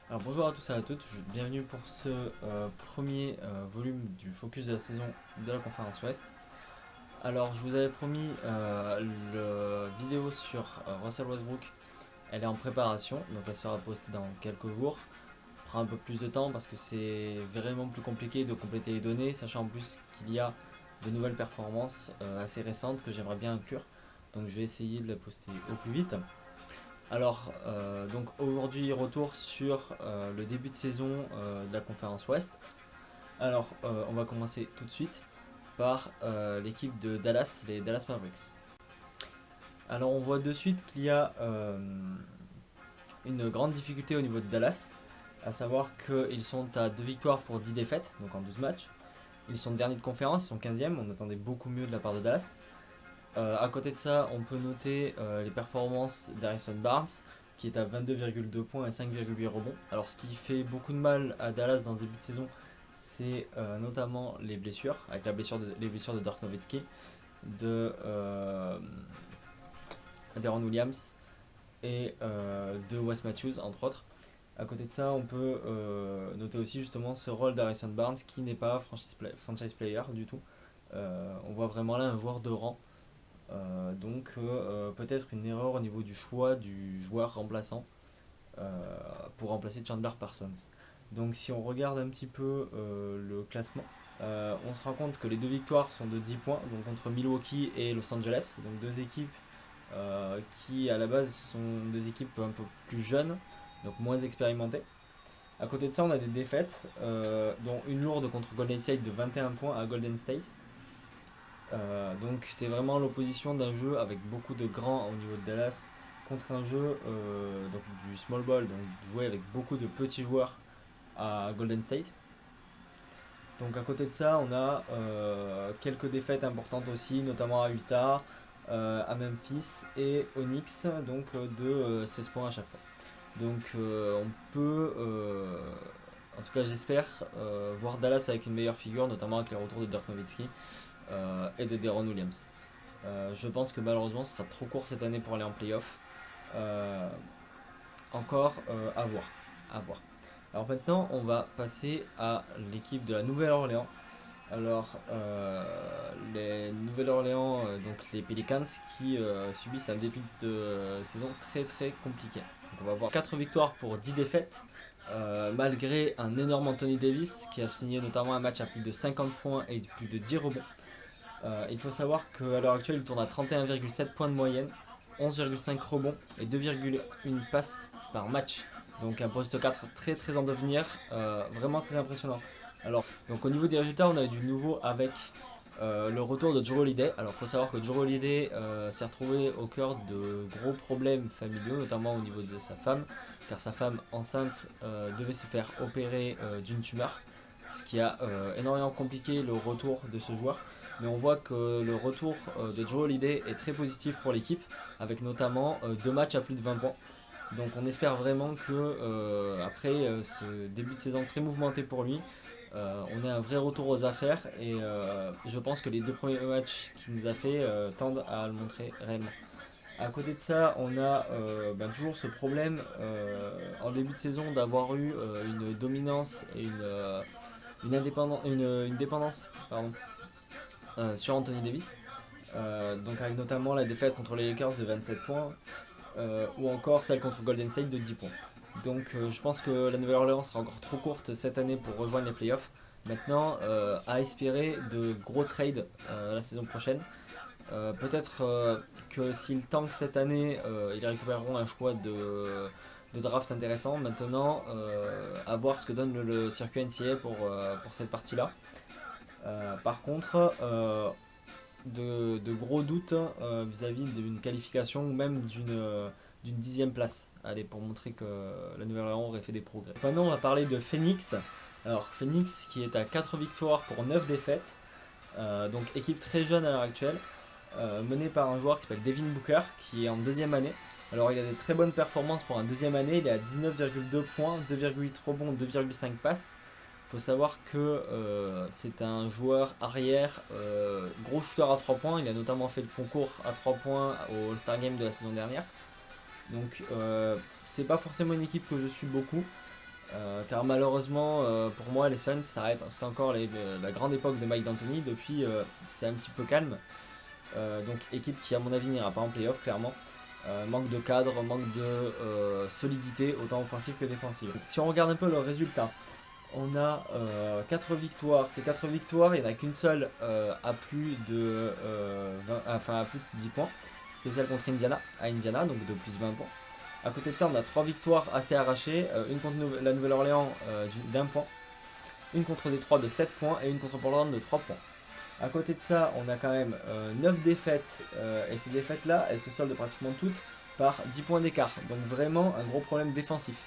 Alors bonjour à tous et à toutes, bienvenue pour ce premier volume du focus de la saison de la conférence Ouest. Alors je vous avais promis le vidéo sur Russell Westbrook, elle est en préparation, donc elle sera postée dans quelques jours. Elle prend un peu plus de temps parce que c'est vraiment plus compliqué de compléter les données, sachant en plus qu'il y a de nouvelles performances assez récentes que j'aimerais bien inclure. Donc je vais essayer de la poster au plus vite. Alors, donc aujourd'hui, retour sur le début de saison de la conférence Ouest. Alors, on va commencer tout de suite par l'équipe de Dallas, les Dallas Mavericks. Alors, on voit de suite qu'il y a une grande difficulté au niveau de Dallas, à savoir qu'ils sont à 2 victoires pour 10 défaites, donc en 12 matchs. Ils sont derniers de conférence, ils sont 15e, on attendait beaucoup mieux de la part de Dallas. À côté de ça, on peut noter les performances d'Harrison Barnes, qui est à 22,2 points et 5,8 rebonds. Alors, ce qui fait beaucoup de mal à Dallas dans ce début de saison, c'est notamment les blessures, avec les blessures de Dirk Nowitzki, de Deron Williams et de Wes Matthews, entre autres. À côté de ça, on peut noter aussi justement ce rôle d'Harrison Barnes qui n'est pas franchise player du tout. On voit vraiment là un joueur de rang. Peut-être une erreur au niveau du choix du joueur remplaçant pour remplacer Chandler Parsons. Donc si on regarde un petit peu le classement, on se rend compte que les deux victoires sont de 10 points, donc contre Milwaukee et Los Angeles, donc deux équipes qui à la base sont des équipes un peu plus jeunes, donc moins expérimentées. À côté de ça, on a des défaites, dont une lourde contre Golden State de 21 points à Golden State. Donc c'est vraiment l'opposition d'un jeu avec beaucoup de grands au niveau de Dallas contre un jeu donc du small ball, donc jouer avec beaucoup de petits joueurs à Golden State. Donc à côté de ça, on a quelques défaites importantes aussi, notamment à Utah, à Memphis et Onyx, donc de 16 points à chaque fois. Donc on peut, en tout cas j'espère, voir Dallas avec une meilleure figure, notamment avec les retours de Dirk Nowitzki et de Deron Williams. Je pense que malheureusement ce sera trop court cette année pour aller en playoff. Euh, Encore à voir. À voir. Alors maintenant on va passer à l'équipe de la Nouvelle-Orléans. Alors les Nouvelle-Orléans, donc les Pelicans qui subissent un début de saison très très compliqué. Donc on va voir 4 victoires pour 10 défaites. Malgré un énorme Anthony Davis qui a signé notamment un match à plus de 50 points et plus de 10 rebonds. Il faut savoir qu'à l'heure actuelle, il tourne à 31,7 points de moyenne, 11,5 rebonds et 2,1 passes par match. Donc un poste 4 très très en devenir, vraiment très impressionnant. Alors, donc au niveau des résultats, on a eu du nouveau avec le retour de Jrue Holiday. Alors il faut savoir que Jrue Holiday s'est retrouvé au cœur de gros problèmes familiaux, notamment au niveau de sa femme, car sa femme enceinte devait se faire opérer d'une tumeur, ce qui a énormément compliqué le retour de ce joueur. Mais on voit que le retour de Jrue Holiday est très positif pour l'équipe, avec notamment 2 matchs à plus de 20 points. Donc on espère vraiment que après ce début de saison très mouvementé pour lui, on ait un vrai retour aux affaires et je pense que les 2 premiers matchs qu'il nous a fait tendent à le montrer réellement. À côté de ça, on a toujours ce problème en début de saison d'avoir eu une dominance et une dépendance sur Anthony Davis. Donc avec notamment la défaite contre les Lakers de 27 points ou encore celle contre Golden State de 10 points. Donc je pense que la Nouvelle-Orléans sera encore trop courte cette année pour rejoindre les playoffs. Maintenant, à espérer de gros trades la saison prochaine. Peut-être que s'ils tankent cette année, ils récupéreront un choix de draft intéressant. Maintenant, à voir ce que donne le circuit NCAA pour cette partie-là. Par contre, de gros doutes vis-à-vis d'une qualification ou même d'une 10e place. Allez, pour montrer que la Nouvelle-Orléans aurait fait des progrès. Maintenant, on va parler de Phoenix. Alors, Phoenix qui est à 4 victoires pour 9 défaites. Donc, équipe très jeune à l'heure actuelle, menée par un joueur qui s'appelle Devin Booker, qui est en deuxième année. Alors, il a des très bonnes performances pour un deuxième année. Il est à 19,2 points, 2,8 rebonds, 2,5 passes. Il faut savoir que c'est un joueur arrière, gros shooter à 3 points. Il a notamment fait le concours à 3 points au All-Star Game de la saison dernière. Donc c'est pas forcément une équipe que je suis beaucoup. Car malheureusement pour moi les Suns c'est encore la grande époque de Mike D'Antoni. Depuis c'est un petit peu calme. Donc équipe qui à mon avis n'ira pas en playoff clairement. Manque de cadre, manque de solidité autant offensive que défensive. Si on regarde un peu leurs résultats, on a 4 victoires. Ces 4 victoires, il n'y en a qu'une seule à plus de à plus de 10 points. C'est celle contre Indiana, à Indiana, donc de plus 20 points. À côté de ça, on a 3 victoires assez arrachées. Une contre la Nouvelle-Orléans d'un point, une contre Détroit de 7 points et une contre Portland de 3 points. À côté de ça, on a quand même 9 défaites et ces défaites-là, elles se soldent pratiquement toutes par 10 points d'écart. Donc vraiment un gros problème défensif.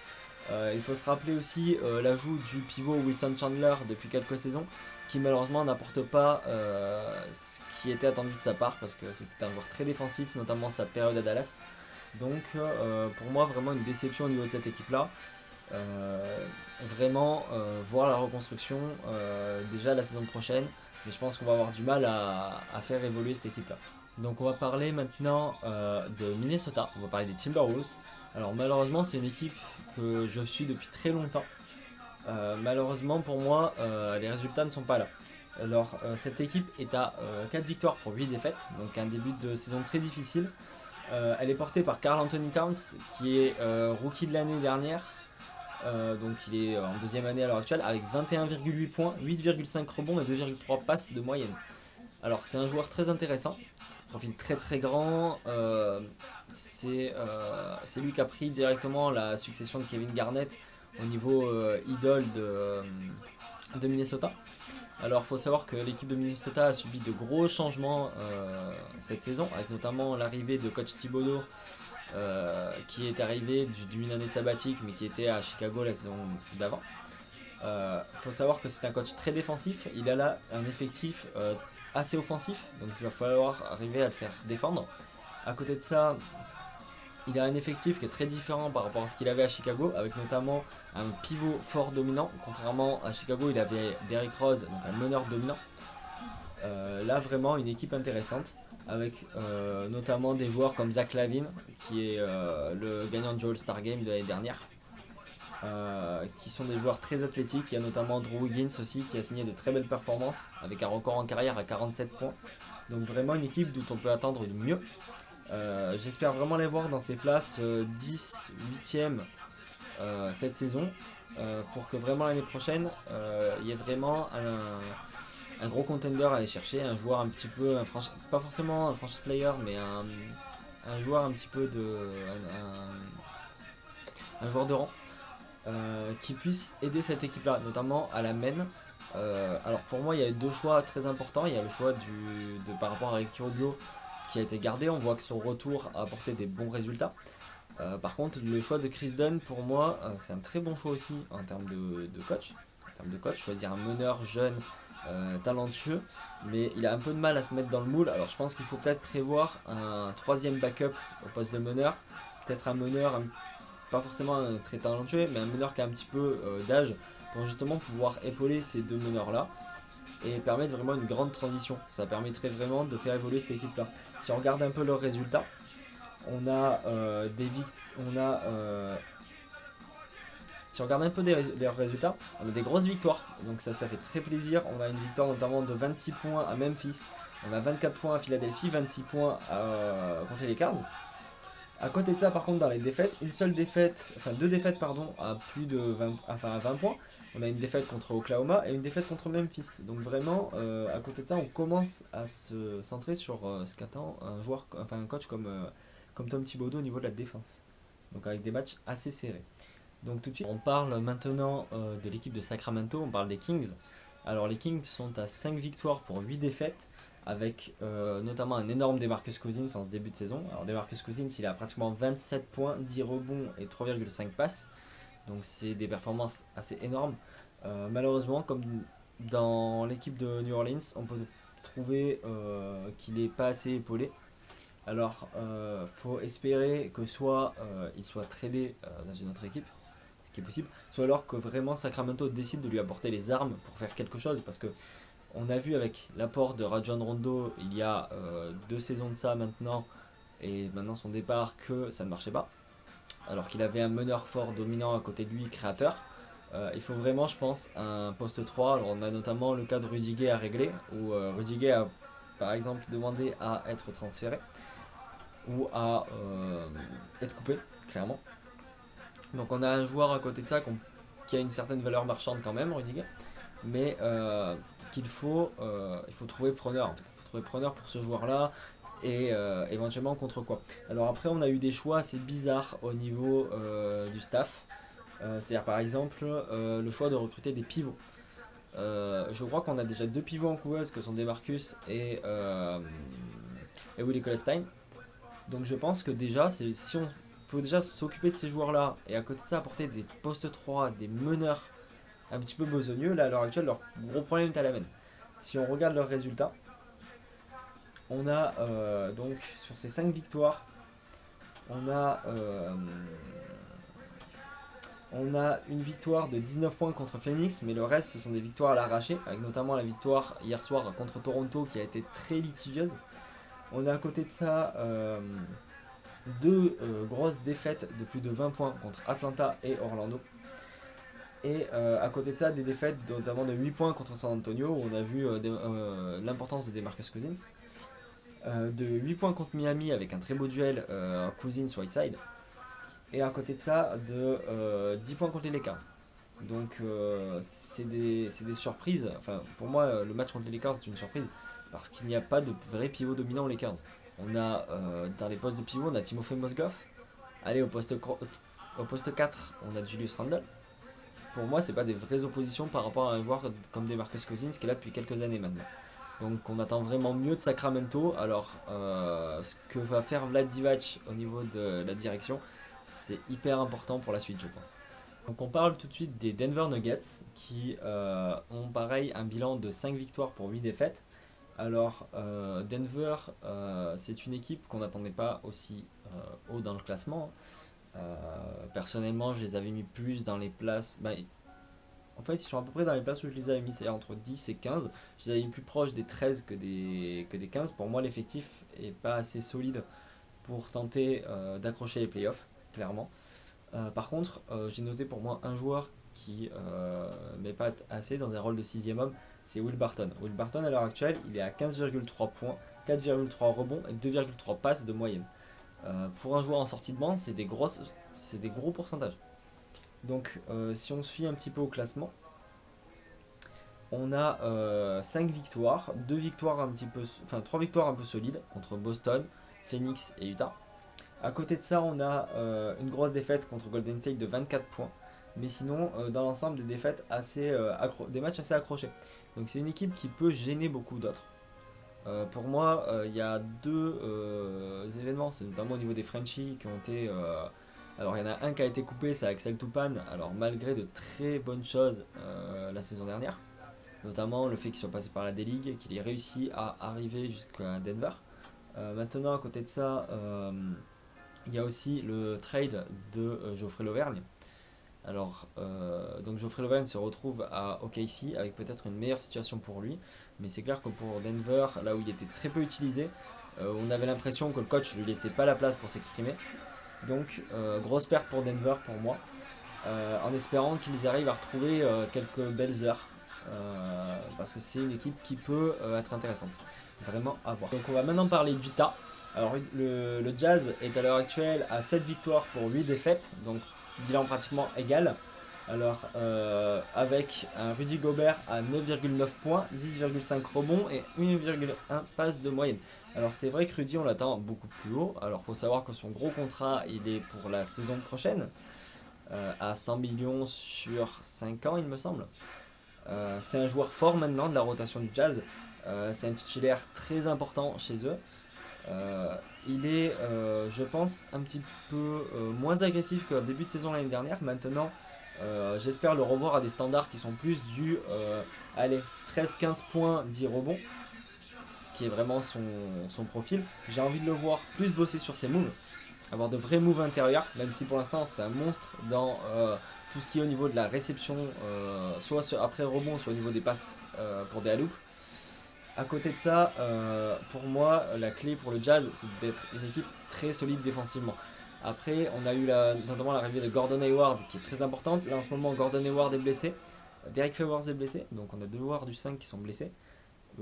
Il faut se rappeler aussi l'ajout du pivot Wilson Chandler depuis quelques saisons qui malheureusement n'apporte pas ce qui était attendu de sa part parce que c'était un joueur très défensif, notamment sa période à Dallas. Donc pour moi vraiment une déception au niveau de cette équipe là. Vraiment voir la reconstruction déjà la saison prochaine, mais je pense qu'on va avoir du mal à faire évoluer cette équipe là. Donc on va parler maintenant de Minnesota, on va parler des Timberwolves. Alors malheureusement c'est une équipe que je suis depuis très longtemps. Malheureusement pour moi les résultats ne sont pas là. Alors cette équipe est à 4 victoires pour 8 défaites, donc un début de saison très difficile. Elle est portée par Karl Anthony Towns qui est rookie de l'année dernière. Donc il est en deuxième année à l'heure actuelle avec 21,8 points, 8,5 rebonds et 2,3 passes de moyenne. Alors c'est un joueur très intéressant, profil très très grand. C'est lui qui a pris directement la succession de Kevin Garnett au niveau idole de Minnesota. Alors il faut savoir que l'équipe de Minnesota a subi de gros changements cette saison, avec notamment l'arrivée de coach Thibodeau qui est arrivé d'une année sabbatique mais qui était à Chicago la saison d'avant. Il faut savoir que c'est un coach très défensif, il a là un effectif assez offensif, donc il va falloir arriver à le faire défendre. À côté de ça, il a un effectif qui est très différent par rapport à ce qu'il avait à Chicago, avec notamment un pivot fort dominant. Contrairement à Chicago, il avait Derrick Rose, donc un meneur dominant. Là, vraiment, une équipe intéressante, avec notamment des joueurs comme Zach LaVine, qui est le gagnant du All-Star Game de l'année dernière. Qui sont des joueurs très athlétiques. Il y a notamment Drew Wiggins aussi, qui a signé de très belles performances, avec un record en carrière à 47 points. Donc vraiment une équipe d'où on peut attendre du mieux. J'espère vraiment les voir dans ces places 10, 8e cette saison pour que vraiment l'année prochaine il y ait vraiment un gros contender à aller chercher, un joueur un petit peu, pas forcément un franchise player, mais un joueur un petit peu de. Un joueur de rang qui puisse aider cette équipe là, notamment à la main. Alors pour moi, il y a deux choix très importants. Il y a le choix par rapport à Ricky Rubio qui a été gardé, on voit que son retour a apporté des bons résultats. Par contre, le choix de Chris Dunn, pour moi, c'est un très bon choix aussi en termes de coach. En termes de coach, choisir un meneur jeune, talentueux, mais il a un peu de mal à se mettre dans le moule. Alors je pense qu'il faut peut-être prévoir un troisième backup au poste de meneur. Peut-être un meneur, pas forcément un très talentueux, mais un meneur qui a un petit peu d'âge pour justement pouvoir épauler ces deux meneurs-là et permettre vraiment une grande transition. Ça permettrait vraiment de faire évoluer cette équipe là. Si on regarde un peu leurs résultats, on a si on regarde un peu leurs résultats, on a des grosses victoires, donc ça fait très plaisir. On a une victoire notamment de 26 points à Memphis, on a 24 points à Philadelphie, 26 points contre les Lakers. À côté de ça, par contre, dans les défaites, deux défaites pardon, à plus de 20, à 20 points. On a une défaite contre Oklahoma et une défaite contre Memphis. Donc vraiment, à côté de ça, on commence à se centrer sur ce qu'attend un coach comme Tom Thibodeau au niveau de la défense. Donc avec des matchs assez serrés. Donc tout de suite, on parle maintenant de l'équipe de Sacramento, on parle des Kings. Alors les Kings sont à 5 victoires pour 8 défaites, avec notamment un énorme DeMarcus Cousins en ce début de saison. Alors DeMarcus Cousins, il a pratiquement 27 points, 10 rebonds et 3,5 passes. Donc c'est des performances assez énormes. Malheureusement, comme dans l'équipe de New Orleans, on peut trouver qu'il n'est pas assez épaulé. Alors, faut espérer que soit il soit tradé dans une autre équipe, ce qui est possible, soit alors que vraiment Sacramento décide de lui apporter les armes pour faire quelque chose, parce que on a vu avec l'apport de Rajon Rondo il y a 2 saisons de ça maintenant, et maintenant son départ, que ça ne marchait pas. Alors qu'il avait un meneur fort dominant à côté de lui, créateur. Il faut vraiment, je pense, un poste 3. Alors on a notamment le cas de Rudiger à régler, où Rudiger a par exemple demandé à être transféré ou à être coupé, clairement. Donc on a un joueur à côté de ça qui a une certaine valeur marchande quand même, Rudiger, mais il faut trouver preneur en fait. Il faut trouver preneur pour ce joueur-là et éventuellement contre quoi. Alors après on a eu des choix assez bizarres au niveau du staff. C'est-à-dire par exemple le choix de recruter des pivots. Je crois qu'on a déjà 2 pivots en couveuse que sont Demarcus et Willy Colestein. Donc je pense que déjà, si on peut déjà s'occuper de ces joueurs-là et à côté de ça apporter des postes 3, des meneurs un petit peu besogneux, là à l'heure actuelle, leur gros problème est à la main. Si on regarde leurs résultats, on a donc sur ces 5 victoires, on a, euh, on a une victoire de 19 points contre Phoenix, mais le reste ce sont des victoires à l'arraché, avec notamment la victoire hier soir contre Toronto qui a été très litigieuse. On a à côté de ça 2 grosses défaites de plus de 20 points contre Atlanta et Orlando. Et à côté de ça, des défaites notamment de 8 points contre San Antonio, où on a vu l'importance de DeMarcus Cousins. De 8 points contre Miami avec un très beau duel Cousins-Whiteside. Et à côté de ça, de 10 points contre les Lakers. Donc c'est des surprises. Enfin, pour moi, le match contre les Lakers est une surprise parce qu'il n'y a pas de vrai pivot dominant aux Lakers. On a dans les postes de pivot, on a Timofey Mozgov. Allez, au poste 4, on a Julius Randle. Pour moi, c'est pas des vraies oppositions par rapport à un joueur comme DeMarcus Cousins qui est là depuis quelques années maintenant. Donc on attend vraiment mieux de Sacramento. Alors ce que va faire Vlad Divac au niveau de la direction, c'est hyper important pour la suite, je pense. Donc on parle tout de suite des Denver Nuggets qui ont pareil un bilan de 5 victoires pour 8 défaites. Alors Denver, c'est une équipe qu'on n'attendait pas aussi haut dans le classement. Personnellement, je les avais mis plus dans les places. En fait, ils sont à peu près dans les places où je les avais mis, c'est-à-dire entre 10 et 15. Je les avais mis plus proches des 13 que des 15. Pour moi, l'effectif est pas assez solide pour tenter d'accrocher les playoffs, clairement. Par contre, j'ai noté pour moi un joueur qui m'épate assez dans un rôle de 6ème homme, c'est Will Barton. Will Barton, à l'heure actuelle, il est à 15,3 points, 4,3 rebonds et 2,3 passes de moyenne. Pour un joueur en sortie de banc, c'est des gros pourcentages. Donc, si on se fie un petit peu au classement, on a 5 victoires, 2 victoires enfin 3 victoires un peu solides contre Boston, Phoenix et Utah. À côté de ça, on a une grosse défaite contre Golden State de 24 points. Mais sinon, dans l'ensemble, des défaites des matchs assez accrochés. Donc c'est une équipe qui peut gêner beaucoup d'autres. Pour moi, il y a 2 événements, c'est notamment au niveau des Frenchies qui ont été. Alors il y en a un qui a été coupé, c'est Axel Toupane. Alors malgré de très bonnes choses la saison dernière, notamment le fait qu'il soit passé par la D-League, qu'il ait réussi à arriver jusqu'à Denver. Maintenant, à côté de ça, il y a aussi le trade de Geoffrey Lauvergne. Alors, donc Geoffrey Lauvergne se retrouve à OKC avec peut-être une meilleure situation pour lui, mais c'est clair que pour Denver, là où il était très peu utilisé, on avait l'impression que le coach lui laissait pas la place pour s'exprimer. Donc, grosse perte pour Denver pour moi, en espérant qu'ils arrivent à retrouver quelques belles heures, parce que c'est une équipe qui peut être intéressante, vraiment à voir. Donc, on va maintenant parler d'Utah. Alors, le Jazz est à l'heure actuelle à 7 victoires pour 8 défaites, donc bilan pratiquement égal. Alors, avec un Rudy Gobert à 9,9 points, 10,5 rebonds et 1,1 passes de moyenne. Alors, c'est vrai que Rudy, on l'attend beaucoup plus haut. Alors, il faut savoir que son gros contrat, il est pour la saison prochaine, à 100 millions sur 5 ans, il me semble. C'est un joueur fort maintenant de la rotation du Jazz. C'est un titulaire très important chez eux. Il est, je pense, un petit peu moins agressif qu'au début de saison l'année dernière. Maintenant, j'espère le revoir à des standards qui sont plus du 13-15 points, 10 rebonds, qui est vraiment son profil. J'ai envie de le voir plus bosser sur ses moves, avoir de vrais moves intérieurs, même si pour l'instant c'est un monstre dans tout ce qui est au niveau de la réception, soit après rebond, soit au niveau des passes pour des alley-oops. À côté de ça, pour moi, la clé pour le Jazz, c'est d'être une équipe très solide défensivement. Après, on a eu notamment l'arrivée de Gordon Hayward qui est très importante. Là en ce moment, Gordon Hayward est blessé. Derek Favors est blessé. Donc on a 2 joueurs du 5 qui sont blessés.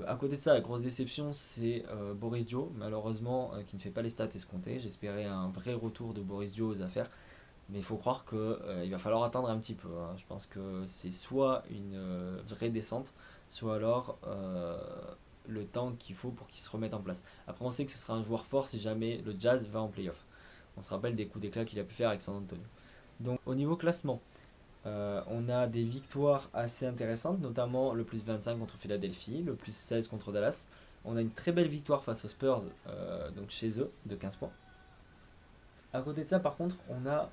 À côté de ça, la grosse déception, c'est Boris Dio, malheureusement, qui ne fait pas les stats escomptées. J'espérais un vrai retour de Boris Dio aux affaires. Mais il faut croire qu'il va falloir attendre un petit peu, hein. Je pense que c'est soit une vraie descente, soit alors le temps qu'il faut pour qu'il se remette en place. Après, on sait que ce sera un joueur fort si jamais le Jazz va en playoff. On se rappelle des coups d'éclat qu'il a pu faire avec San Antonio. Donc, au niveau classement, on a des victoires assez intéressantes, notamment le plus 25 contre Philadelphie, le plus 16 contre Dallas. On a une très belle victoire face aux Spurs, donc chez eux, de 15 points. À côté de ça, par contre, on a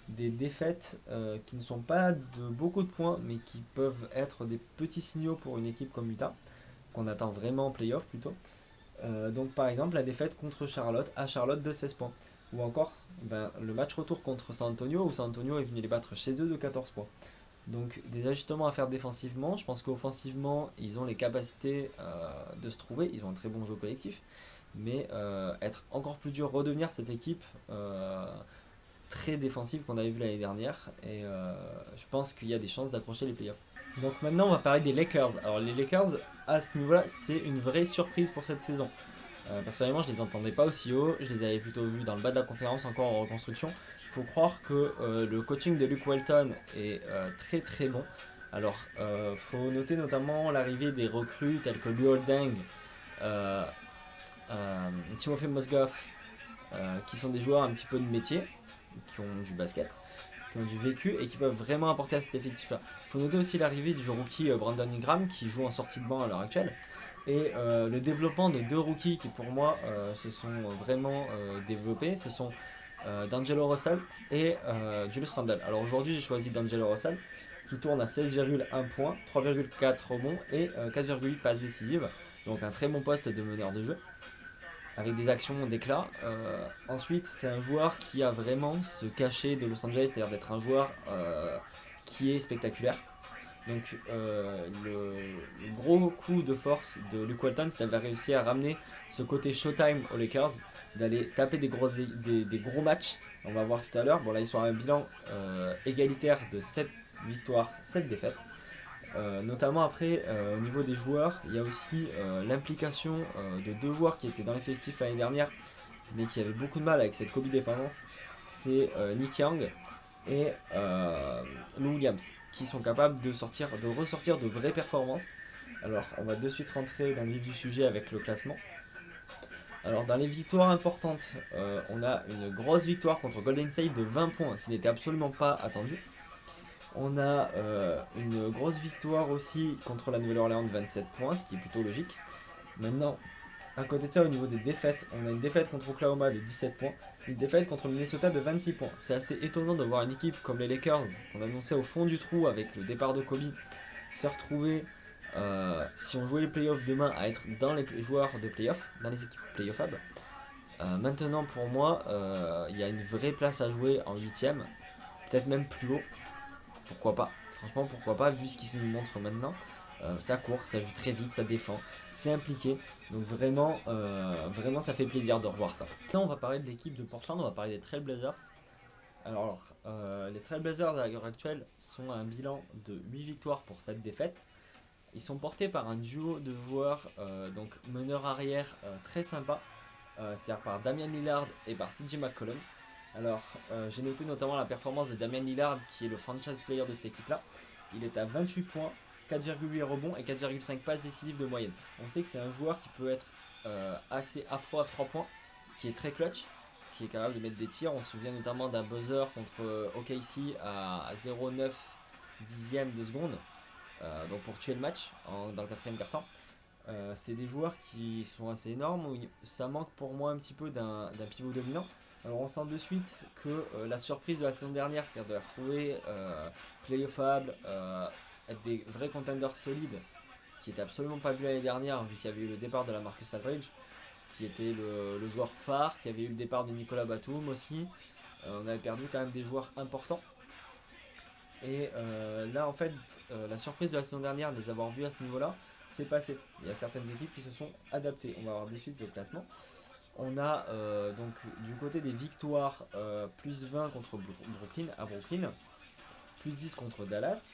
des défaites qui ne sont pas de beaucoup de points, mais qui peuvent être des petits signaux pour une équipe comme Utah, qu'on attend vraiment en playoff plutôt. Donc par exemple, la défaite contre Charlotte, à Charlotte de 16 points. Ou encore le match retour contre San Antonio, où San Antonio est venu les battre chez eux de 14 points. Donc des ajustements à faire défensivement. Je pense qu'offensivement, ils ont les capacités de se trouver. Ils ont un très bon jeu collectif. Mais être encore plus dur, redevenir cette équipe très défensive qu'on avait vu l'année dernière. Et je pense qu'il y a des chances d'accrocher les playoffs. Donc maintenant, on va parler des Lakers. Alors les Lakers, à ce niveau-là, c'est une vraie surprise pour cette saison. Personnellement, je les entendais pas aussi haut. Je les avais plutôt vus dans le bas de la conférence, encore en reconstruction. Il faut croire que le coaching de Luke Walton est très très bon. Alors, faut noter notamment l'arrivée des recrues tels que Luol Deng, Timofey Mozgov, qui sont des joueurs un petit peu de métier, qui ont du basket, qui ont du vécu et qui peuvent vraiment apporter à cet effectif-là. Il faut noter aussi l'arrivée du rookie Brandon Ingram, qui joue en sortie de banc à l'heure actuelle. Et le développement de 2 rookies qui pour moi se sont vraiment développés, ce sont D'Angelo Russell et Julius Randle. Alors aujourd'hui j'ai choisi D'Angelo Russell qui tourne à 16,1 points, 3,4 rebonds et 4,8 passes décisives. Donc un très bon poste de meneur de jeu avec des actions d'éclat. Ensuite c'est un joueur qui a vraiment ce cachet de Los Angeles, c'est-à-dire d'être un joueur qui est spectaculaire. Donc le gros coup de force de Luke Walton, c'est d'avoir réussi à ramener ce côté showtime aux Lakers, d'aller taper des gros matchs. On va voir tout à l'heure. Bon là ils sont à un bilan égalitaire de 7 victoires, 7 défaites. Notamment après au niveau des joueurs, il y a aussi l'implication de 2 joueurs qui étaient dans l'effectif l'année dernière mais qui avaient beaucoup de mal avec cette Kobe dépendance. C'est Nick Young et Lou Williams qui sont capables de ressortir de vraies performances. Alors on va de suite rentrer dans le vif du sujet avec le classement. Alors dans les victoires importantes, on a une grosse victoire contre Golden State de 20 points qui n'était absolument pas attendue. On a une grosse victoire aussi contre la Nouvelle-Orléans de 27 points, ce qui est plutôt logique. Maintenant, à côté de ça, au niveau des défaites, on a une défaite contre Oklahoma de 17 points, une défaite contre le Minnesota de 26 points. C'est assez étonnant de voir une équipe comme les Lakers, qu'on annonçait au fond du trou avec le départ de Kobe, se retrouver, si on jouait les playoffs demain, à être dans les joueurs de playoffs, dans les équipes playoffables. Maintenant, pour moi, il y a une vraie place à jouer en 8ème, peut-être même plus haut. Pourquoi pas? Franchement, pourquoi pas, vu ce qui se nous montre maintenant. Ça court, ça joue très vite, ça défend, c'est impliqué. Donc vraiment, vraiment ça fait plaisir de revoir ça. Maintenant on va parler de l'équipe de Portland, on va parler des Trail Blazers. Alors les Trail Blazers à l'heure actuelle sont à un bilan de 8 victoires pour 7 défaites. Ils sont portés par un duo de joueurs, donc meneur arrière très sympa, c'est-à-dire par Damian Lillard et par CJ McCollum. Alors j'ai noté notamment la performance de Damian Lillard qui est le franchise player de cette équipe là. Il est à 28 points, 4,8 rebonds et 4,5 passes décisives de moyenne. On sait que c'est un joueur qui peut être assez afro à 3 points, qui est très clutch, qui est capable de mettre des tirs. On se souvient notamment d'un buzzer contre OKC à 0,9 dixième de seconde, donc pour tuer le match dans le quatrième quart-temps. C'est des joueurs qui sont assez énormes. Ça manque pour moi un petit peu d'un pivot dominant. Alors on sent de suite que la surprise de la saison dernière, c'est-à-dire de les retrouver playoffables, être des vrais contenders solides, qui n'étaient absolument pas vus l'année dernière, vu qu'il y avait eu le départ de la Marcus Aldridge, qui était le joueur phare, qu'il y avait eu le départ de Nicolas Batum aussi. On avait perdu quand même des joueurs importants. Et là en fait, la surprise de la saison dernière de les avoir vus à ce niveau-là, c'est passé. Il y a certaines équipes qui se sont adaptées. On va voir de suite le classement. On a donc du côté des victoires plus 20 contre Brooklyn à Brooklyn, plus 10 contre Dallas.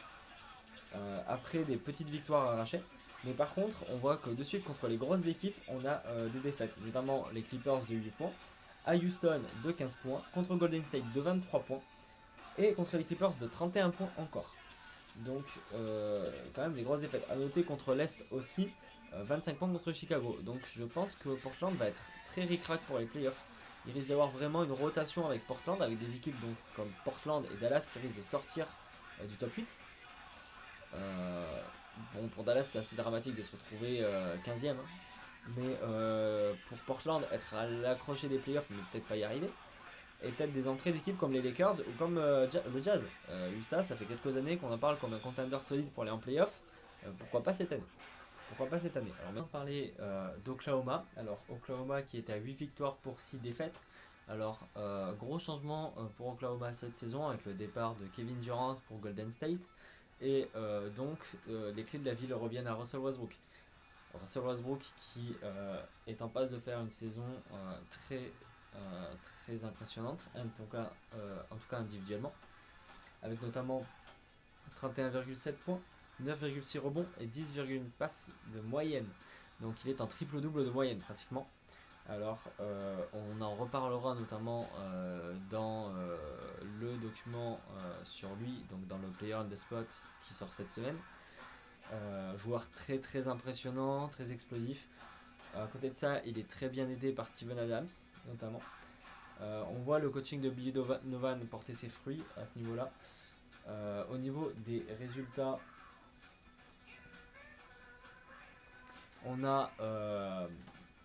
Après des petites victoires arrachées. Mais par contre, on voit que de suite contre les grosses équipes, on a des défaites, notamment les Clippers de 8 points, à Houston de 15 points, contre Golden State de 23 points, et contre les Clippers de 31 points encore. Donc quand même des grosses défaites. À noter contre l'Est aussi, 25 points contre Chicago. Donc je pense que Portland va être très ric-rac pour les playoffs. Il risque d'y avoir vraiment une rotation avec Portland, avec des équipes donc, comme Portland et Dallas qui risquent de sortir du top 8. Bon, pour Dallas, c'est assez dramatique de se retrouver 15ème. Mais pour Portland, être à l'accroché des playoffs, mais peut-être pas y arriver. Et peut-être des entrées d'équipes comme les Lakers ou comme le Jazz. Utah, ça fait quelques années qu'on en parle comme un contender solide pour aller en playoff. Pourquoi pas cette année? Pourquoi pas cette année? Alors maintenant, parler d'Oklahoma. Alors, Oklahoma qui était à 8 victoires pour 6 défaites. Alors, gros changement pour Oklahoma cette saison avec le départ de Kevin Durant pour Golden State. Et donc, les clés de la ville reviennent à Russell Westbrook. Russell Westbrook qui est en passe de faire une saison très impressionnante, en tout cas individuellement, avec notamment 31,7 points, 9,6 rebonds et 10,1 passes de moyenne. Donc il est en triple-double de moyenne pratiquement. Alors on en reparlera notamment dans le document sur lui, donc dans le Player on the Spot qui sort cette semaine. Joueur très impressionnant, très explosif. À côté de ça, il est très bien aidé par Steven Adams notamment. On voit le coaching de Billy Donovan porter ses fruits à ce niveau-là. Au niveau des résultats, on a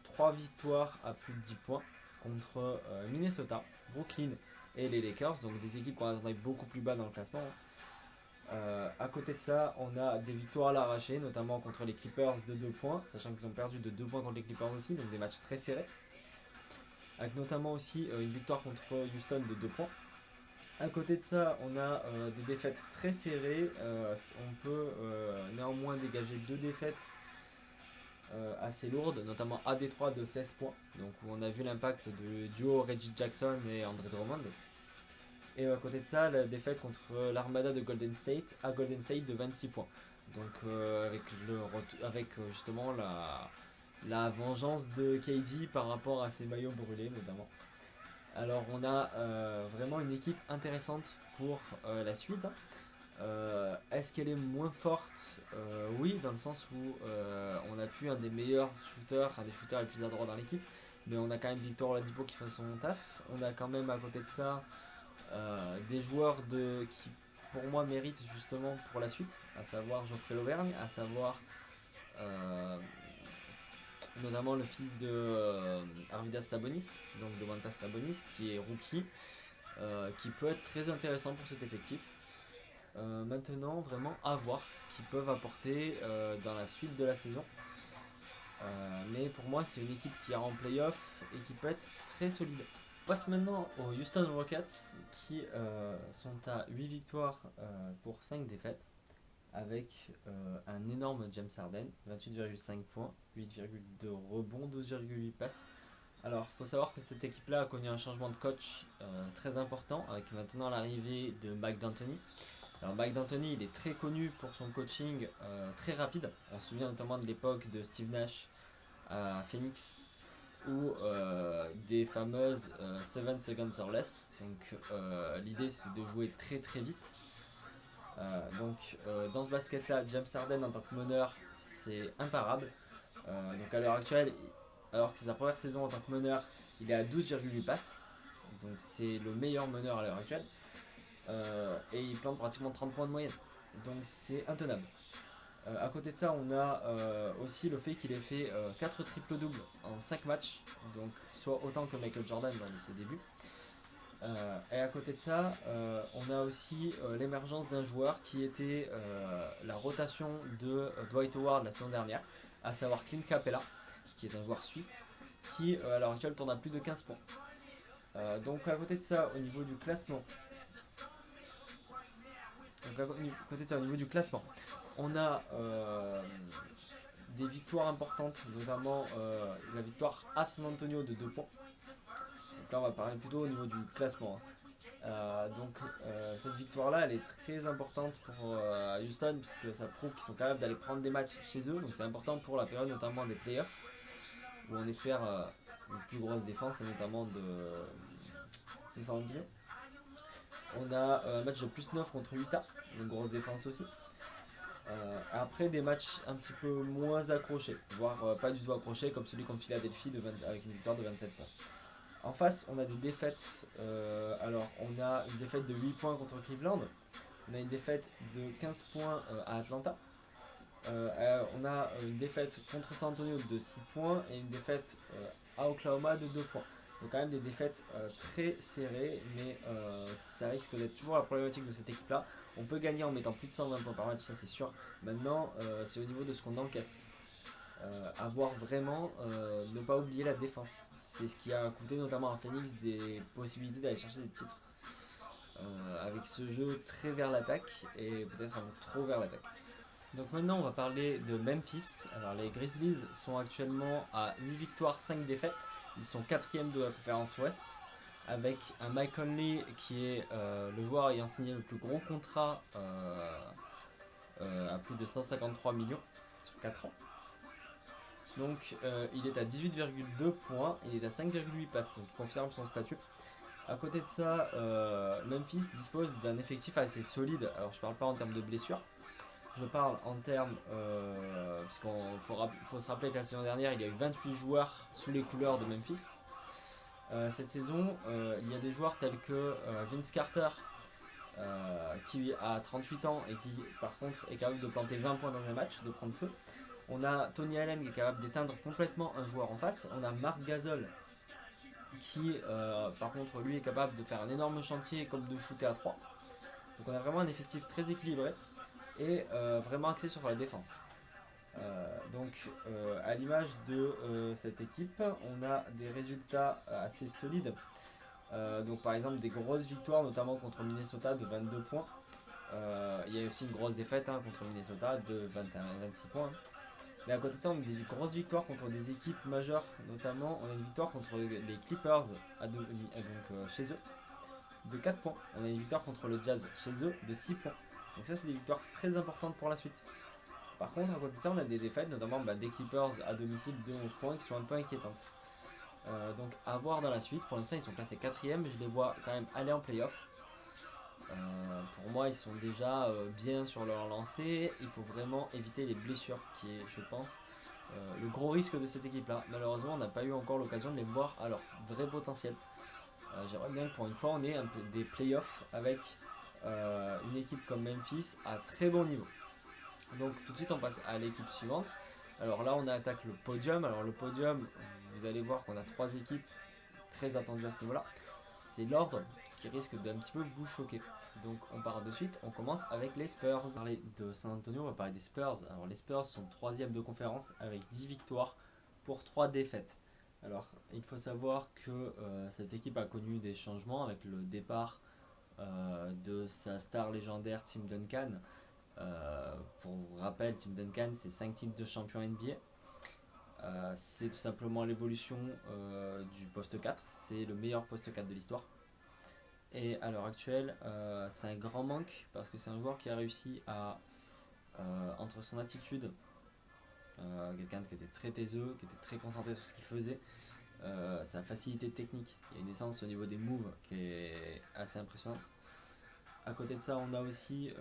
3 victoires à plus de 10 points contre Minnesota, Brooklyn et les Lakers, donc des équipes qu'on attendait beaucoup plus bas dans le classement. À côté de ça, on a des victoires à l'arraché, notamment contre les Clippers de 2 points, sachant qu'ils ont perdu de 2 points contre les Clippers aussi, donc des matchs très serrés. Avec notamment aussi une victoire contre Houston de 2 points. À côté de ça, on a des défaites très serrées. On peut néanmoins dégager 2 défaites assez lourdes, notamment à Détroit de 16 points, donc où on a vu l'impact du duo Reggie Jackson et André Drummond. Et à côté de ça, la défaite contre l'Armada de Golden State à Golden State de 26 points. Donc avec justement la vengeance de KD par rapport à ses maillots brûlés notamment. Alors on a vraiment une équipe intéressante pour la suite. Est-ce qu'elle est moins forte? Oui, dans le sens où on a plus un des meilleurs shooters, un des shooters les plus adroits dans l'équipe. Mais on a quand même Victor Oladipo qui fait son taf. On a quand même à côté de ça des joueurs qui pour moi méritent justement pour la suite, à savoir Geoffrey Lauvergne, à savoir notamment le fils de Arvidas Sabonis, donc de Domantas Sabonis, qui est rookie, qui peut être très intéressant pour cet effectif. Maintenant, vraiment à voir ce qu'ils peuvent apporter dans la suite de la saison. Mais pour moi, c'est une équipe qui est en playoff et qui peut être très solide. On passe maintenant aux Houston Rockets qui sont à 8 victoires pour 5 défaites avec un énorme James Harden, 28,5 points, 8,2 rebonds, 12,8 passes. Alors, il faut savoir que cette équipe-là a connu un changement de coach très important avec maintenant l'arrivée de Mike D'Antoni. Alors Mike D'Antoni, il est très connu pour son coaching très rapide. On se souvient notamment de l'époque de Steve Nash à Phoenix ou des fameuses 7 seconds or less. Donc l'idée c'était de jouer très vite. Donc dans ce basket là, James Harden en tant que meneur c'est imparable. Donc à l'heure actuelle, alors que c'est sa première saison en tant que meneur, il est à 12,8 passes. Donc c'est le meilleur meneur à l'heure actuelle. Et il plante pratiquement 30 points de moyenne. Donc c'est intenable. À côté de ça, on a aussi le fait qu'il ait fait 4 triple-doubles en 5 matchs, donc soit autant que Michael Jordan lors de ses débuts. Et à côté de ça, on a aussi l'émergence d'un joueur qui était la rotation de Dwight Howard la saison dernière, à savoir Clint Capella, qui est un joueur suisse, qui à l'heure actuelle tourne à plus de 15 points. Donc à côté de ça, au niveau du classement, on a des victoires importantes, notamment la victoire à San Antonio de 2 points. Donc là on va parler plutôt au niveau du classement, hein. Cette victoire-là, elle est très importante pour Houston, puisque ça prouve qu'ils sont capables d'aller prendre des matchs chez eux. Donc c'est important pour la période notamment des playoffs, où on espère une plus grosse défense, et notamment de San Antonio. On a un match de plus 9 contre Utah, une grosse défense aussi. Après des matchs un petit peu moins accrochés, voire pas du tout accrochés, comme celui contre Philadelphie avec une victoire de 27 points. En face, on a des défaites. Alors, on a une défaite de 8 points contre Cleveland. On a une défaite de 15 points à Atlanta. On a une défaite contre San Antonio de 6 points et une défaite à Oklahoma de 2 points. Donc quand même des défaites très serrées, mais ça risque d'être toujours la problématique de cette équipe-là. On peut gagner en mettant plus de 120 points par match, ça c'est sûr. Maintenant, c'est au niveau de ce qu'on encaisse. Avoir vraiment ne pas oublier la défense. C'est ce qui a coûté notamment à Phoenix des possibilités d'aller chercher des titres. Avec ce jeu très vers l'attaque et peut-être un peu trop vers l'attaque. Donc maintenant on va parler de Memphis. Alors les Grizzlies sont actuellement à 8 victoires, 5 défaites. Ils sont 4e de la conférence Ouest. Avec un Mike Conley qui est le joueur ayant signé le plus gros contrat à plus de 153 millions sur 4 ans. Donc il est à 18,2 points, il est à 5,8 passes, donc il confirme son statut. À côté de ça, Memphis dispose d'un effectif assez solide. Alors je parle pas en termes de blessures, je parle en termes, parce faut se rappeler que la saison dernière il y a eu 28 joueurs sous les couleurs de Memphis. Cette saison, il y a des joueurs tels que Vince Carter, qui a 38 ans et qui par contre est capable de planter 20 points dans un match, de prendre feu. On a Tony Allen qui est capable d'éteindre complètement un joueur en face. On a Marc Gasol qui par contre lui est capable de faire un énorme chantier comme de shooter à 3. Donc on a vraiment un effectif très équilibré et vraiment axé sur la défense. À l'image de cette équipe, on a des résultats assez solides. Donc par exemple des grosses victoires notamment contre Minnesota de 22 points. Il y a aussi une grosse défaite contre Minnesota de 26 points. Mais à côté de ça, on a des grosses victoires contre des équipes majeures, notamment on a une victoire contre les Clippers chez eux de 4 points. On a une victoire contre le Jazz chez eux de 6 points. Donc ça c'est des victoires très importantes pour la suite. Par contre à côté de ça on a des défaites, notamment des Clippers à domicile de 11 points qui sont un peu inquiétantes. Donc à voir dans la suite, pour l'instant ils sont classés 4ème, je les vois quand même aller en playoff. Pour moi ils sont déjà bien sur leur lancée. Il faut vraiment éviter les blessures qui est je pense le gros risque de cette équipe là. Malheureusement on n'a pas eu encore l'occasion de les voir à leur vrai potentiel. J'aimerais bien que pour une fois on ait un peu des playoffs avec une équipe comme Memphis à très bon niveau. Donc tout de suite on passe à l'équipe suivante. Alors là on attaque le podium. Alors le podium, vous allez voir qu'on a 3 équipes très attendues à ce niveau là. C'est l'ordre qui risque d'un petit peu vous choquer. Donc on part de suite, on commence avec les Spurs. On va parler de San Antonio, on va parler des Spurs. Alors les Spurs sont 3ème de conférence avec 10 victoires pour 3 défaites. Alors il faut savoir que cette équipe a connu des changements avec le départ de sa star légendaire Tim Duncan. Pour rappel, Tim Duncan c'est 5 titres de champion NBA. C'est tout simplement l'évolution du poste 4, c'est le meilleur poste 4 de l'histoire. Et à l'heure actuelle, c'est un grand manque parce que c'est un joueur qui a réussi à, entre son attitude, quelqu'un qui était très taiseux, qui était très concentré sur ce qu'il faisait, sa facilité technique, il y a une essence au niveau des moves qui est assez impressionnante. À côté de ça, on a aussi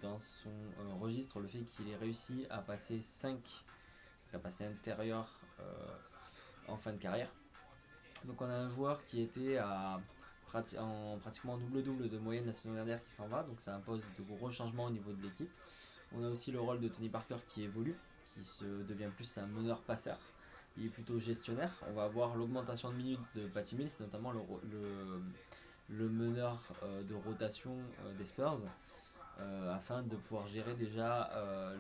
dans son registre le fait qu'il ait réussi à passer 5 capacités intérieures en fin de carrière. Donc on a un joueur qui était en pratiquement double-double de moyenne la saison dernière qui s'en va, donc ça impose de gros changements au niveau de l'équipe. On a aussi le rôle de Tony Parker qui évolue, qui se devient plus un meneur-passeur. Il est plutôt gestionnaire. On va avoir l'augmentation de minutes de Patty Mills, notamment le meneur de rotation des Spurs, afin de pouvoir gérer déjà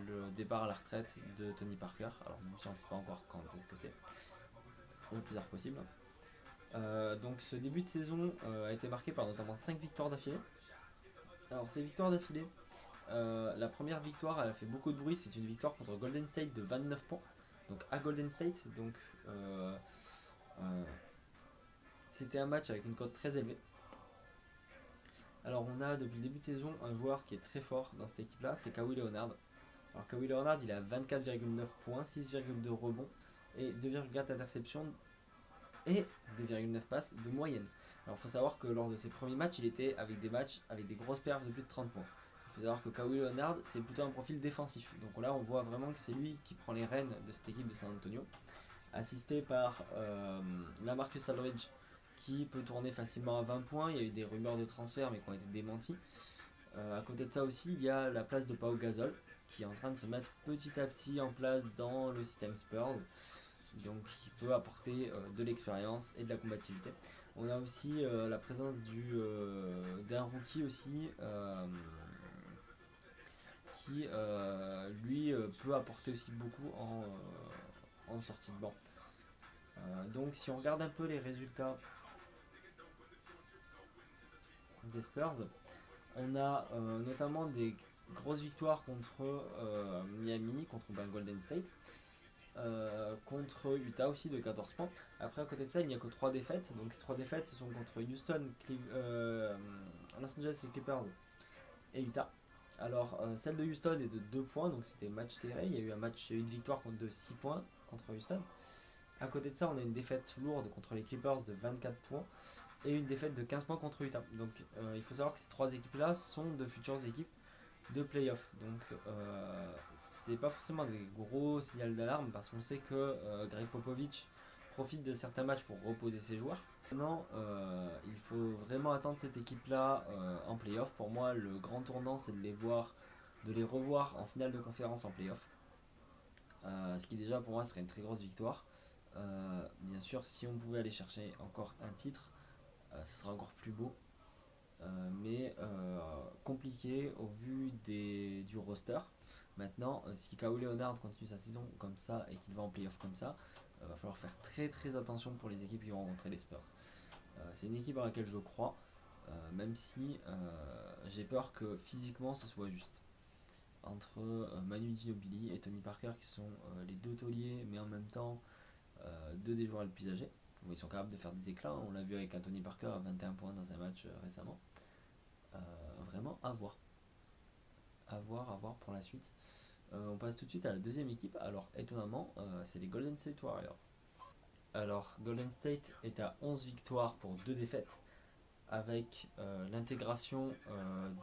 le départ à la retraite de Tony Parker. Alors même si on ne sait pas encore quand est-ce que c'est, le plus tard possible. Donc ce début de saison a été marqué par notamment 5 victoires d'affilée. Alors ces victoires d'affilée, La première victoire, elle a fait beaucoup de bruit, c'est une victoire contre Golden State de 29 points, donc à Golden State, donc euh, c'était un match avec une cote très élevée. Alors on a depuis le début de saison un joueur qui est très fort dans cette équipe-là, c'est Kawhi Leonard. Alors Kawhi Leonard, il a 24,9 points, 6,2 rebonds et 2,4 interceptions et 2,9 passes de moyenne. Alors il faut savoir que lors de ses premiers matchs, il était avec des matchs avec des grosses perfs de plus de 30 points. Il faut savoir que Kawhi Leonard, c'est plutôt un profil défensif. Donc là, on voit vraiment que c'est lui qui prend les rênes de cette équipe de San Antonio, assisté par LaMarcus Aldridge, qui peut tourner facilement à 20 points. Il y a eu des rumeurs de transfert, mais qui ont été démenties. À côté de ça aussi, il y a la place de Pau Gasol, qui est en train de se mettre petit à petit en place dans le système Spurs. Donc il peut apporter de l'expérience et de la combativité. On a aussi la présence d'un rookie aussi qui lui peut apporter aussi beaucoup en sortie de banc. Donc si on regarde un peu les résultats des Spurs, on a notamment des grosses victoires contre Miami, contre Golden State. Contre Utah aussi de 14 points. Après, à côté de ça, il n'y a que 3 défaites. Donc, ces 3 défaites, ce sont contre Houston, Los Angeles Clippers et Utah. Alors, celle de Houston est de 2 points, donc c'était match serré. Il y a eu une victoire contre de 6 points contre Houston. À côté de ça, on a une défaite lourde contre les Clippers de 24 points et une défaite de 15 points contre Utah. Donc, il faut savoir que ces 3 équipes-là sont de futures équipes de playoff. Donc c'est pas forcément des gros signaux d'alarme parce qu'on sait que Greg Popovich profite de certains matchs pour reposer ses joueurs. Maintenant, il faut vraiment attendre cette équipe-là en playoff. Pour moi, le grand tournant, c'est de les revoir en finale de conférence en playoff. Ce qui déjà pour moi serait une très grosse victoire. Bien sûr, si on pouvait aller chercher encore un titre, ce sera encore plus beau. Mais compliqué au vu du roster. Maintenant, si Kawhi Leonard continue sa saison comme ça et qu'il va en playoff comme ça, va falloir faire très très attention pour les équipes qui vont rencontrer les Spurs. C'est une équipe à laquelle je crois, même si j'ai peur que physiquement ce soit juste. Entre Manu Ginobili et Tony Parker qui sont les deux tauliers, mais en même temps deux des joueurs les plus âgés. Ils sont capables de faire des éclats, on l'a vu avec Tony Parker à 21 points dans un match récemment. Vraiment à voir. À voir pour la suite. On passe tout de suite à la deuxième équipe. Alors étonnamment, c'est les Golden State Warriors. Alors Golden State est à 11 victoires pour 2 défaites avec l'intégration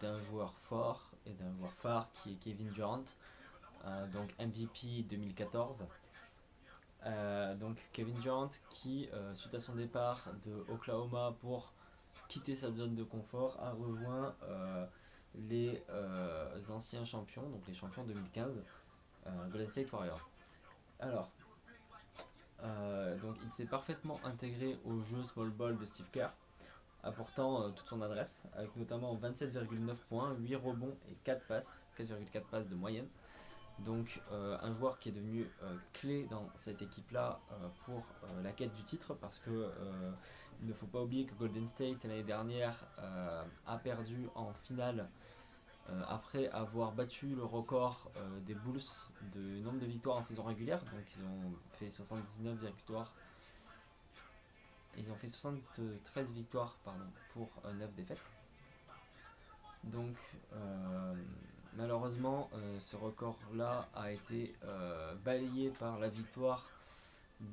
d'un joueur fort et d'un joueur phare qui est Kevin Durant, donc MVP 2014. Donc Kevin Durant qui, suite à son départ de Oklahoma pour quitter sa zone de confort, a rejoint les anciens champions, donc les champions 2015, Golden State Warriors. Alors, donc il s'est parfaitement intégré au jeu small ball de Steve Kerr, apportant toute son adresse, avec notamment 27,9 points, 8 rebonds et 4 passes, 4,4 passes de moyenne. Donc un joueur qui est devenu clé dans cette équipe-là pour la quête du titre, parce que il ne faut pas oublier que Golden State l'année dernière a perdu en finale après avoir battu le record des Bulls de nombre de victoires en saison régulière. Donc ils ont fait 79 victoires. Ils ont fait 73 victoires pour 9 défaites. Donc malheureusement ce record-là a été balayé par la victoire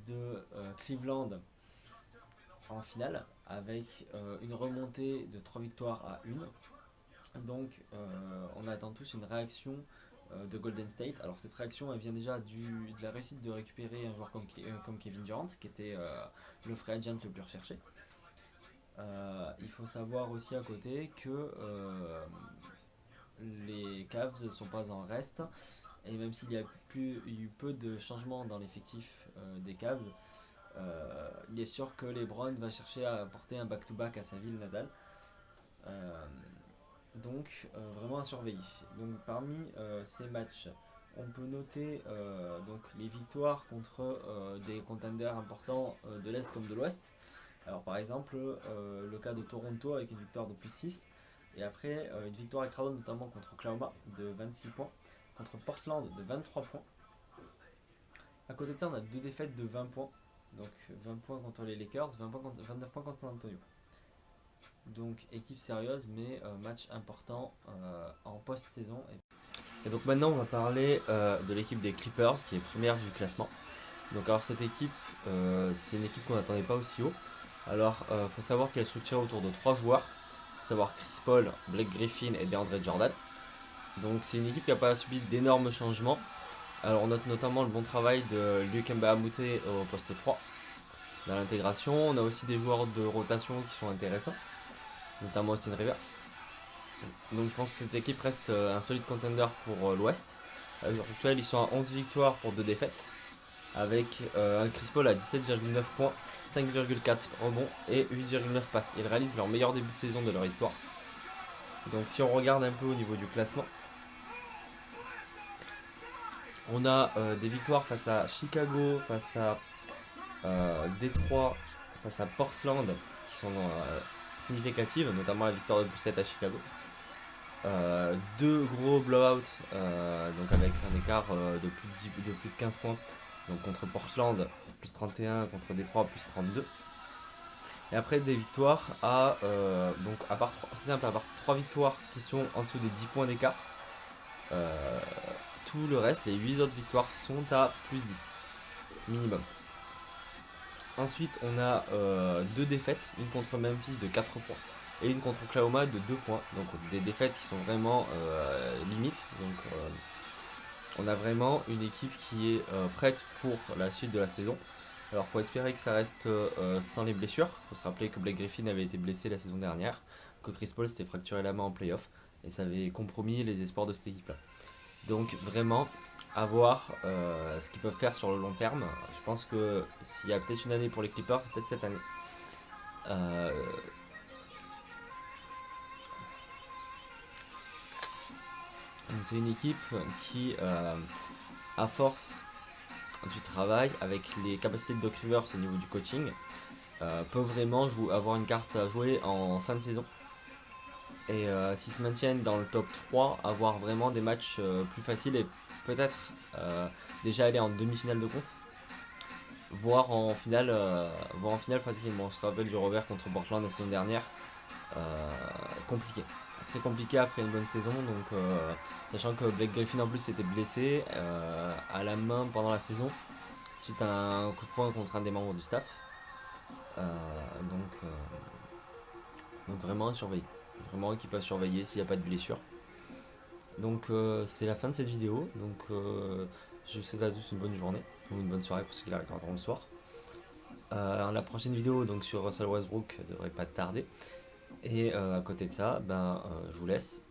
de Cleveland en finale avec une remontée de 3 victoires à 1. Donc on attend tous une réaction de Golden State. Alors cette réaction elle vient déjà de la réussite de récupérer un joueur comme Kevin Durant qui était le free agent le plus recherché. Il faut savoir aussi à côté que les Cavs ne sont pas en reste et même s'il y a eu peu de changements dans l'effectif des Cavs, il est sûr que LeBron va chercher à apporter un back-to-back à sa ville natale. Donc vraiment à surveiller. Donc parmi ces matchs, on peut noter donc les victoires contre des contenders importants de l'Est comme de l'Ouest. Alors par exemple le cas de Toronto avec une victoire de plus 6 Et après, une victoire écrasante notamment contre Oklahoma de 26 points, contre Portland de 23 points. À côté de ça, on a 2 défaites de 20 points. Donc 20 points contre les Lakers, 29 points contre San Antonio. Donc équipe sérieuse, mais match important en post-saison. Et donc maintenant, on va parler de l'équipe des Clippers, qui est première du classement. Donc alors cette équipe, c'est une équipe qu'on n'attendait pas aussi haut. Alors faut savoir qu'elle est structurée autour de 3 joueurs, à savoir Chris Paul, Blake Griffin et DeAndre Jordan. Donc c'est une équipe qui n'a pas subi d'énormes changements. Alors on note notamment le bon travail de Luc Mbamute au poste 3 dans l'intégration. On a aussi des joueurs de rotation qui sont intéressants, notamment Austin Rivers. Donc je pense que cette équipe reste un solide contender pour l'Ouest. À l'heure actuelle, ils sont à 11 victoires pour 2 défaites, avec un Chris Paul à 17,9 points, 5,4 rebonds et 8,9 passes. Ils réalisent leur meilleur début de saison de leur histoire. Donc si on regarde un peu au niveau du classement, on a des victoires face à Chicago, face à Détroit, face à Portland, qui sont significatives, notamment la victoire de Poussette à Chicago. 2 gros blowouts, donc avec un écart de plus de 15 points. Donc contre Portland, plus 31, contre Détroit, plus 32. Et après des victoires donc à part 3, c'est simple, à part 3 victoires qui sont en dessous des 10 points d'écart. Tout le reste, les 8 autres victoires sont à plus 10 minimum. Ensuite, on a 2 défaites, une contre Memphis de 4 points et une contre Oklahoma de 2 points. Donc des défaites qui sont vraiment limites. Donc on a vraiment une équipe qui est prête pour la suite de la saison. Alors faut espérer que ça reste sans les blessures. Faut se rappeler que Blake Griffin avait été blessé la saison dernière, que Chris Paul s'était fracturé la main en playoff et ça avait compromis les espoirs de cette équipe là. Donc vraiment à voir ce qu'ils peuvent faire sur le long terme. Je pense que s'il y a peut-être une année pour les Clippers, c'est peut-être cette année. C'est une équipe qui, à force du travail, avec les capacités de Doc Rivers au niveau du coaching, peut vraiment avoir une carte à jouer en fin de saison. Et s'ils se maintiennent dans le top 3, avoir vraiment des matchs plus faciles et peut-être déjà aller en demi-finale de conf, voire en finale facilement. On se rappelle du revers contre Portland la saison dernière, compliqué, très compliqué après une bonne saison. Donc sachant que Blake Griffin en plus était blessé à la main pendant la saison suite à un coup de poing contre un des membres du staff. Donc vraiment à surveiller. Vraiment équipe à surveiller s'il n'y a pas de blessure. Donc c'est la fin de cette vidéo. Donc je vous souhaite à tous une bonne journée ou une bonne soirée pour ceux qui la regardent le soir. La prochaine vidéo donc sur Russell Westbrook devrait pas tarder. Et à côté de ça, je vous laisse.